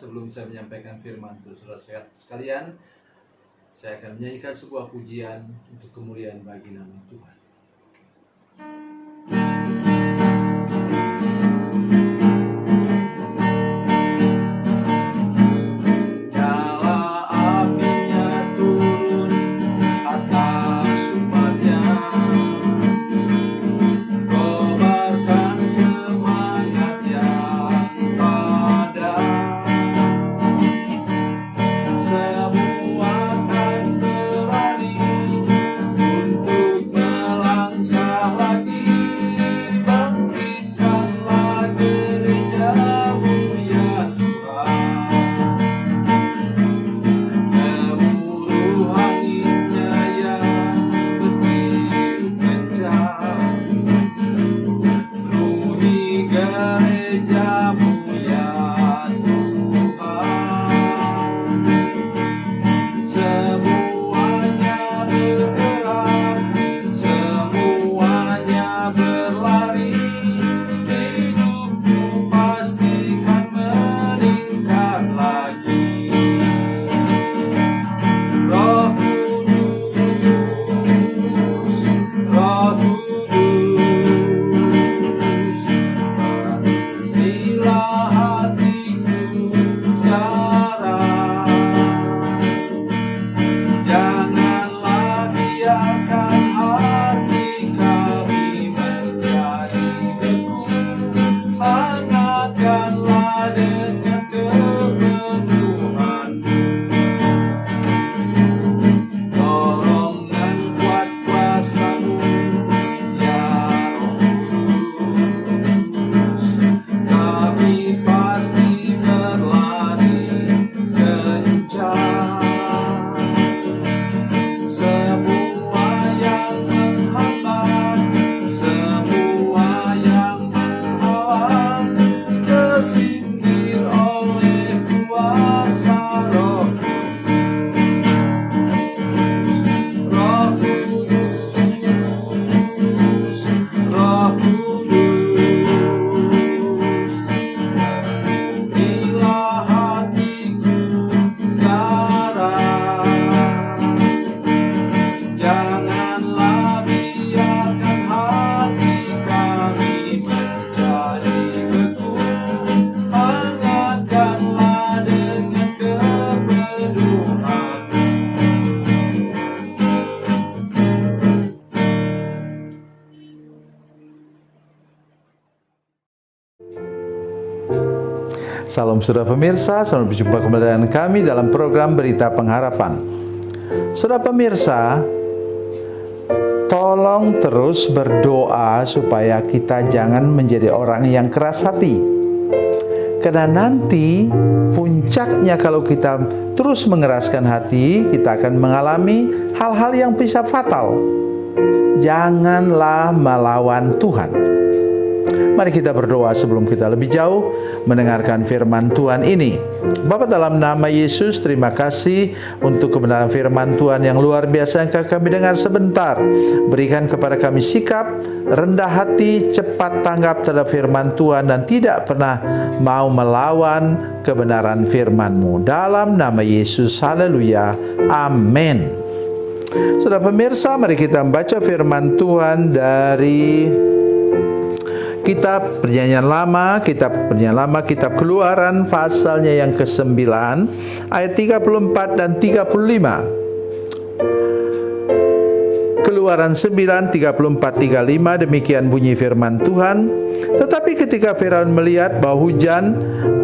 sebelum saya menyampaikan firman Tuhan, saudara sekalian, saya akan menyanyikan sebuah pujian untuk kemuliaan bagi nama Tuhan. Salam saudara pemirsa, selamat berjumpa kembali dengan kami dalam program Berita Pengharapan. Saudara pemirsa, tolong terus berdoa supaya kita jangan menjadi orang yang keras hati. Karena nanti puncaknya kalau kita terus mengeraskan hati, kita akan mengalami hal-hal yang bisa fatal. Janganlah melawan Tuhan. Mari kita berdoa sebelum kita lebih jauh mendengarkan firman Tuhan ini. Bapa, dalam nama Yesus, terima kasih untuk kebenaran firman Tuhan yang luar biasa yang kami dengar sebentar. Berikan kepada kami sikap rendah hati, cepat tanggap terhadap firman Tuhan, dan tidak pernah mau melawan kebenaran firman-Mu. Dalam nama Yesus, haleluya, amin. Saudara pemirsa, mari kita membaca firman Tuhan dari Kitab Perjanjian Lama, Kitab Keluaran, pasalnya yang ke-9, ayat 34 dan 35. Keluaran 9, 34, 35, demikian bunyi firman Tuhan. Tetapi ketika Firaun melihat bahwa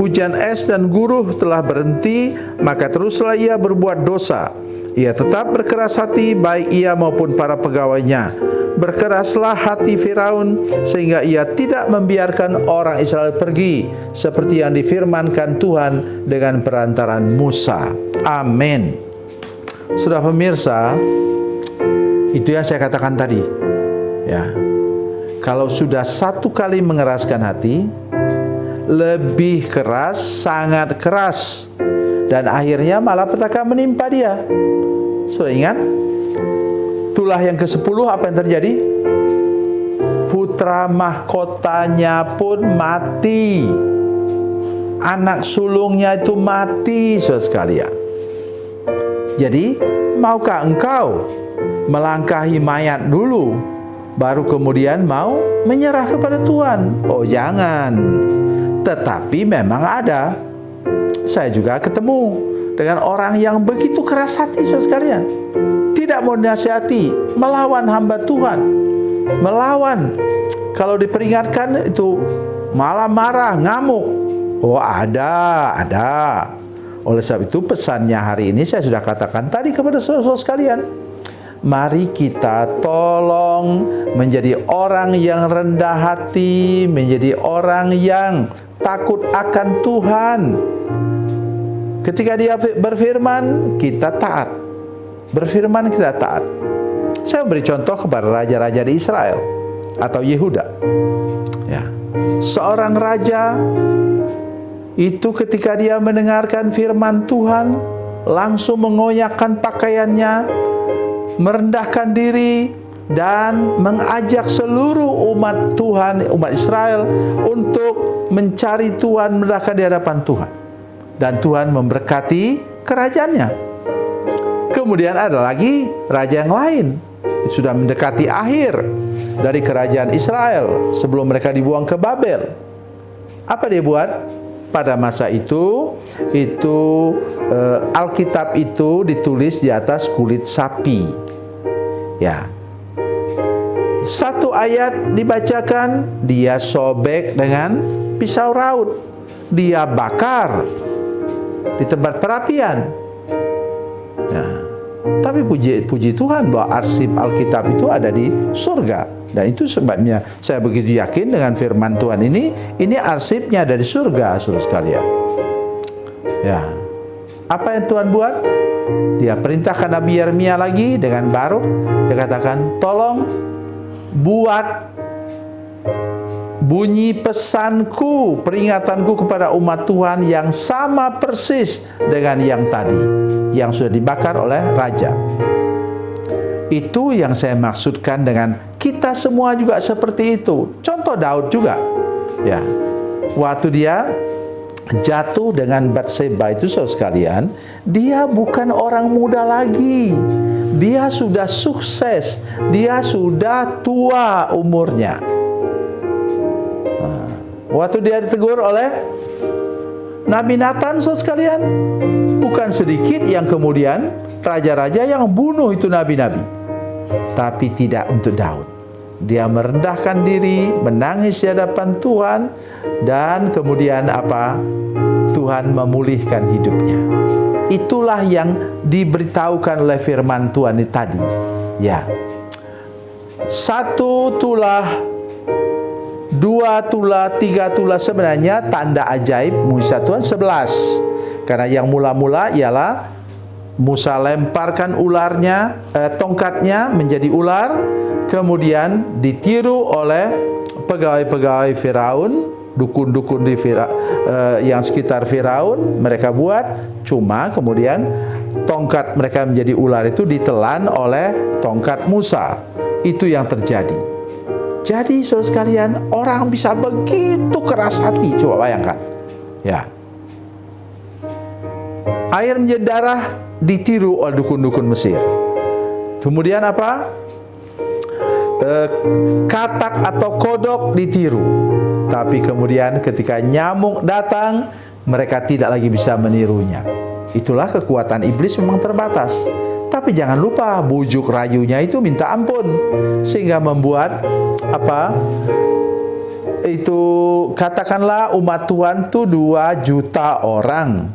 hujan es dan guruh telah berhenti, maka teruslah ia berbuat dosa. Ia tetap berkeras hati, baik ia maupun para pegawainya. Berkeraslah hati Firaun sehingga ia tidak membiarkan orang Israel pergi, seperti yang difirmankan Tuhan dengan perantaran Musa. Amin. Sudah pemirsa, itu yang saya katakan tadi. Ya, kalau sudah satu kali mengeraskan hati, lebih keras, sangat keras, dan akhirnya malah petaka menimpa dia. Sudah ingat? Itulah yang ke-10, apa yang terjadi? Putra mahkotanya pun mati. anak sulungnya itu mati, saudara sekalian. Jadi, maukah engkau melangkahi mayat dulu, baru kemudian mau menyerah kepada Tuhan? Oh, jangan. Tetapi memang ada. Saya juga ketemu dengan orang yang begitu keras hati, saudara sekalian. Tidak mau nasihati, melawan hamba Tuhan. Melawan. Kalau diperingatkan itu malah marah, ngamuk. Oh, ada. Oleh sebab itu pesannya hari ini saya sudah katakan tadi kepada saudara-saudara sekalian. Mari kita tolong menjadi orang yang rendah hati, menjadi orang yang takut akan Tuhan. Ketika Dia berfirman, kita taat. Berfirman, kita taat. Saya beri contoh kepada raja-raja di Israel atau Yehuda. Ya. Seorang raja itu ketika dia mendengarkan firman Tuhan, langsung mengoyakkan pakaiannya, merendahkan diri, dan mengajak seluruh umat Tuhan, umat Israel, untuk mencari Tuhan, merendahkan di hadapan Tuhan. Dan Tuhan memberkati kerajaannya. Kemudian ada lagi raja yang lain, sudah mendekati akhir dari kerajaan Israel sebelum mereka dibuang ke Babel. Apa dia buat? Pada masa itu Alkitab itu ditulis di atas kulit sapi. Ya. Satu ayat dibacakan, dia sobek dengan pisau raut. Dia bakar di tempat perapian. Ya. Tapi puji Tuhan bahwa arsip Alkitab itu ada di surga. Dan itu sebabnya saya begitu yakin dengan firman Tuhan ini arsipnya dari surga, saudara sekalian. Ya. Apa yang Tuhan buat? Dia perintahkan Nabi Yeremia lagi dengan Baruk. Dia katakan, tolong buat bunyi pesanku, peringatanku kepada umat Tuhan yang sama persis dengan yang tadi, yang sudah dibakar oleh raja. Itu yang saya maksudkan dengan kita semua juga seperti itu. Contoh Daud juga. Ya. Waktu dia jatuh dengan Batseba itu, saudara sekalian, dia bukan orang muda lagi. Dia sudah sukses. Dia sudah tua umurnya. Waktu dia ditegur oleh Nabi Nathan, saudara sekalian, bukan sedikit yang kemudian raja-raja yang bunuh itu nabi-nabi. Tapi tidak untuk Daud. Dia merendahkan diri, menangis di hadapan Tuhan, dan kemudian apa? Tuhan memulihkan hidupnya. Itulah yang diberitahukan oleh firman Tuhan ini tadi. Ya. 1 tulah, 2 tulah, 3 tulah sebenarnya tanda ajaib mujizat Tuhan 11. Karena yang mula-mula ialah Musa lemparkan ularnya, tongkatnya menjadi ular, kemudian ditiru oleh pegawai-pegawai Firaun, dukun-dukun di yang sekitar Firaun, mereka buat, cuma kemudian tongkat mereka menjadi ular itu ditelan oleh tongkat Musa. Itu yang terjadi. Jadi saudara sekalian, orang bisa begitu keras hati, coba bayangkan. Ya. Air menjadi darah ditiru oleh dukun-dukun Mesir. Kemudian apa? Katak atau kodok ditiru. Tapi kemudian ketika nyamuk datang, mereka tidak lagi bisa menirunya. Itulah kekuatan iblis memang terbatas. Tapi jangan lupa bujuk rayunya itu minta ampun, sehingga membuat apa? Itu katakanlah umat Tuhan itu 2 juta orang.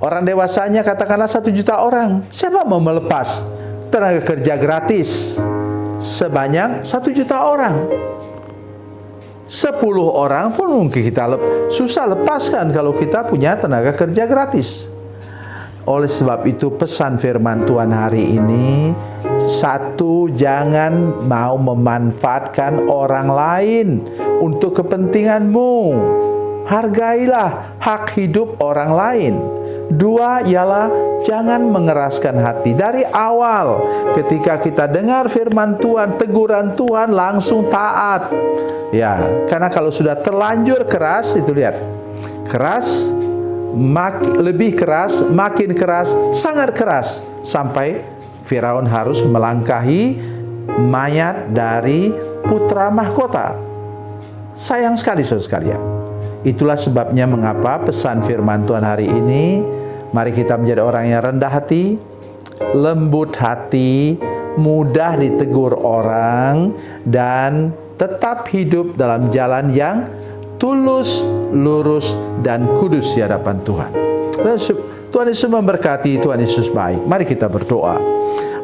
Orang dewasanya katakanlah 1 juta orang. Siapa mau melepas tenaga kerja gratis sebanyak 1 juta orang? 10 orang pun mungkin kita susah lepaskan kalau kita punya tenaga kerja gratis. Oleh sebab itu pesan firman Tuhan hari ini, 1, jangan mau memanfaatkan orang lain untuk kepentinganmu. Hargailah hak hidup orang lain. 2 ialah jangan mengeraskan hati. Dari awal ketika kita dengar firman Tuhan, teguran Tuhan, langsung taat. Ya, karena kalau sudah terlanjur keras, itu lihat. keras, lebih keras, makin keras, sangat keras, sampai Firaun harus melangkahi mayat dari putra mahkota. Sayang sekali saudara sekalian. Itulah sebabnya mengapa pesan firman Tuhan hari ini, mari kita menjadi orang yang rendah hati, lembut hati, mudah ditegur orang, dan tetap hidup dalam jalan yang tulus, lurus, dan kudus di hadapan Tuhan. Tuhan Yesus memberkati, Tuhan Yesus baik. Mari kita berdoa.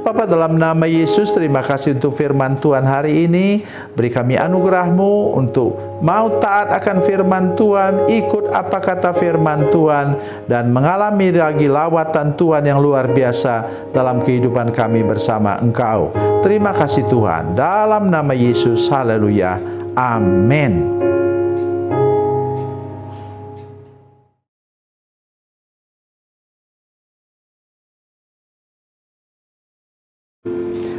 Bapa, dalam nama Yesus, terima kasih untuk firman Tuhan hari ini. Beri kami anugerah-Mu untuk mau taat akan firman Tuhan, ikut apa kata firman Tuhan, dan mengalami lagi lawatan Tuhan yang luar biasa dalam kehidupan kami bersama Engkau. Terima kasih Tuhan. Dalam nama Yesus, haleluya. Amin.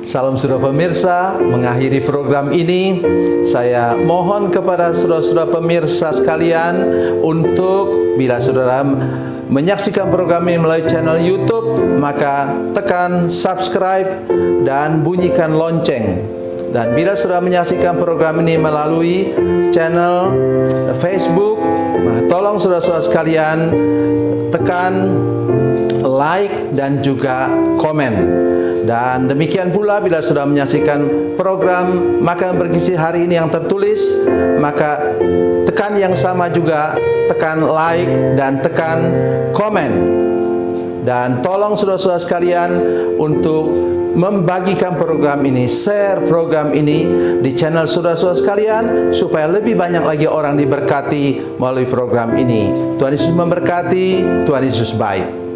Salam saudara pemirsa, mengakhiri program ini, saya mohon kepada saudara-saudara pemirsa sekalian untuk bila saudara menyaksikan program ini melalui channel YouTube, maka tekan subscribe dan bunyikan lonceng. Dan bila saudara menyaksikan program ini melalui channel Facebook, maka tolong saudara-saudara sekalian tekan like dan juga komen. Dan demikian pula bila sudah menyaksikan program Makanan Bergizi hari ini yang tertulis, maka tekan yang sama juga, tekan like dan tekan komen. Dan tolong saudara-saudara sekalian untuk membagikan program ini, share program ini di channel saudara-saudara sekalian, supaya lebih banyak lagi orang diberkati melalui program ini. Tuhan Yesus memberkati, Tuhan Yesus baik.